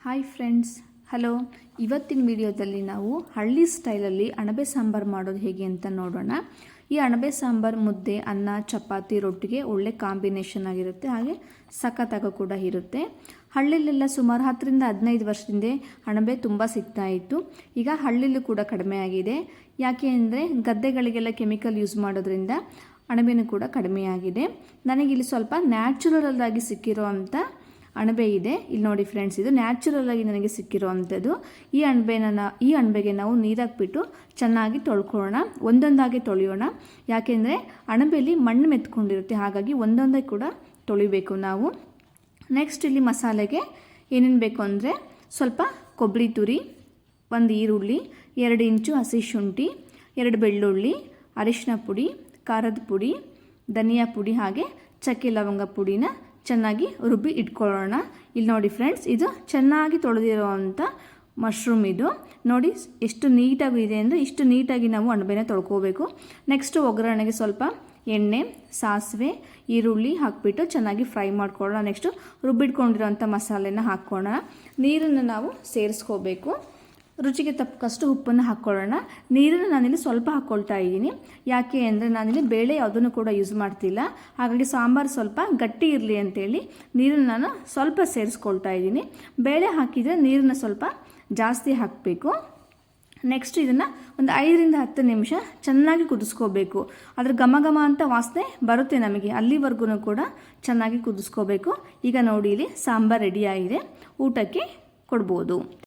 Hi friends, hello. ಇವತ್ತಿನ ವಿಡಿಯೋದಲ್ಲಿ ನಾವು ಹಳ್ಳಿ ಸ್ಟೈಲಲ್ಲಿ ಅಣಬೆ ಸಾಂಬಾರು ಮಾಡೋದು ಹೇಗೆ ಅಂತ ನೋಡೋಣ. ಈ ಅಣಬೆ ಸಾಂಬಾರು ಮುದ್ದೆ, ಅನ್ನ, ಚಪಾತಿ, ರೊಟ್ಟಿಗೆ ಒಳ್ಳೆ ಕಾಂಬಿನೇಷನ್ ಆಗಿರುತ್ತೆ. ಹಾಗೆ ಸಖತ್ತಾಗ ಕೂಡ ಇರುತ್ತೆ. ಹಳ್ಳಿಲೆಲ್ಲ ಸುಮಾರು 10ರಿಂದ 15 ವರ್ಷದಿಂದ ಅಣಬೆ ತುಂಬ ಸಿಗ್ತಾ ಇತ್ತು. ಈಗ ಹಳ್ಳಿಲೂ ಕೂಡ ಕಡಿಮೆ ಆಗಿದೆ. ಯಾಕೆ ಅಂದರೆ ಗದ್ದೆಗಳಿಗೆಲ್ಲ ಕೆಮಿಕಲ್ ಯೂಸ್ ಮಾಡೋದ್ರಿಂದ ಅಣಬೆನೂ ಕೂಡ ಕಡಿಮೆ ಆಗಿದೆ. ನನಗಿಲ್ಲಿ ಸ್ವಲ್ಪ ನ್ಯಾಚುರಲ್ ಆಗಿ ಸಿಕ್ಕಿರೋ ಅಂಥ ಅಣಬೆ ಇದೆ. ಇಲ್ಲಿ ನೋಡಿ ಫ್ರೆಂಡ್ಸ್, ಇದು ನ್ಯಾಚುರಲ್ ಆಗಿ ನನಗೆ ಸಿಕ್ಕಿರೋ ಅಂಥದ್ದು. ಈ ಅಣಬೆಗೆ ನಾವು ನೀರಾಕ್ಬಿಟ್ಟು ಚೆನ್ನಾಗಿ ತೊಳ್ಕೊಳ್ಳೋಣ. ಒಂದೊಂದಾಗಿ ತೊಳೆಯೋಣ. ಯಾಕೆಂದರೆ ಅಣಬೆಯಲ್ಲಿ ಮಣ್ಣು ಮೆತ್ಕೊಂಡಿರುತ್ತೆ, ಹಾಗಾಗಿ ಒಂದೊಂದೇ ಕೂಡ ತೊಳಿಬೇಕು ನಾವು. ನೆಕ್ಸ್ಟ್ ಇಲ್ಲಿ ಮಸಾಲೆಗೆ ಏನೇನು ಬೇಕು ಅಂದರೆ ಸ್ವಲ್ಪ ಕೊಬ್ಬರಿ ತುರಿ, 1 ಈರುಳ್ಳಿ, 2 ಇಂಚು ಹಸಿ ಶುಂಠಿ, 2 ಬೆಳ್ಳುಳ್ಳಿ, ಅರಿಶಿನ ಪುಡಿ, ಖಾರದ ಪುಡಿ, ಧನಿಯಾ ಪುಡಿ, ಹಾಗೆ ಚಕ್ಕೆ ಲವಂಗ ಪುಡಿನ ಚೆನ್ನಾಗಿ ರುಬ್ಬಿ ಇಟ್ಕೊಳ್ಳೋಣ. ಇಲ್ಲಿ ನೋಡಿ ಫ್ರೆಂಡ್ಸ್, ಇದು ಚೆನ್ನಾಗಿ ತೊಳೆದಿರೋವಂಥ ಮಶ್ರೂಮ್. ಇದು ನೋಡಿ ಎಷ್ಟು ನೀಟಾಗಿ ಇದೆ ಅಂದರೆ ಇಷ್ಟು ನೀಟಾಗಿ ನಾವು ಅಣಬೆನ ತೊಳ್ಕೋಬೇಕು. ನೆಕ್ಸ್ಟ್ ಒಗ್ಗರಣೆಗೆ ಸ್ವಲ್ಪ ಎಣ್ಣೆ, ಸಾಸಿವೆ, ಈರುಳ್ಳಿ ಹಾಕಿಬಿಟ್ಟು ಚೆನ್ನಾಗಿ ಫ್ರೈ ಮಾಡ್ಕೊಳ್ಳೋಣ. ನೆಕ್ಸ್ಟು ರುಬ್ಬಿಟ್ಕೊಂಡಿರೋಂಥ ಮಸಾಲೆನ ಹಾಕ್ಕೊಳ್ಳೋಣ. ನೀರನ್ನು ನಾವು ಸೇರಿಸ್ಕೋಬೇಕು. ರುಚಿಗೆ ತಕ್ಕಷ್ಟು ಉಪ್ಪನ್ನು ಹಾಕ್ಕೊಳ್ಳೋಣ. ನೀರನ್ನು ನಾನಿಲ್ಲಿ ಸ್ವಲ್ಪ ಹಾಕ್ಕೊಳ್ತಾ ಇದ್ದೀನಿ. ಯಾಕೆ ಅಂದರೆ ನಾನಿಲ್ಲಿ ಬೇಳೆ ಯಾವುದನ್ನು ಕೂಡ ಯೂಸ್ ಮಾಡ್ತಿಲ್ಲ, ಹಾಗಾಗಿ ಸಾಂಬಾರು ಸ್ವಲ್ಪ ಗಟ್ಟಿ ಇರಲಿ ಅಂತೇಳಿ ನೀರನ್ನು ನಾನು ಸ್ವಲ್ಪ ಸೇರಿಸ್ಕೊಳ್ತಾ ಇದ್ದೀನಿ. ಬೇಳೆ ಹಾಕಿದರೆ ನೀರನ್ನು ಸ್ವಲ್ಪ ಜಾಸ್ತಿ ಹಾಕಬೇಕು. ನೆಕ್ಸ್ಟ್ ಇದನ್ನು ಒಂದು 5ರಿಂದ 10 ನಿಮಿಷ ಚೆನ್ನಾಗಿ ಕುದಿಸ್ಕೋಬೇಕು. ಅದ್ರ ಘಮ ಘಮ ಅಂತ ವಾಸನೆ ಬರುತ್ತೆ ನಮಗೆ, ಅಲ್ಲಿವರೆಗೂ ಕೂಡ ಚೆನ್ನಾಗಿ ಕುದಿಸ್ಕೋಬೇಕು. ಈಗ ನೋಡಿ, ಇಲ್ಲಿ ಸಾಂಬಾರು ರೆಡಿಯಾಗಿದೆ, ಊಟಕ್ಕೆ ಕೊಡ್ಬೋದು.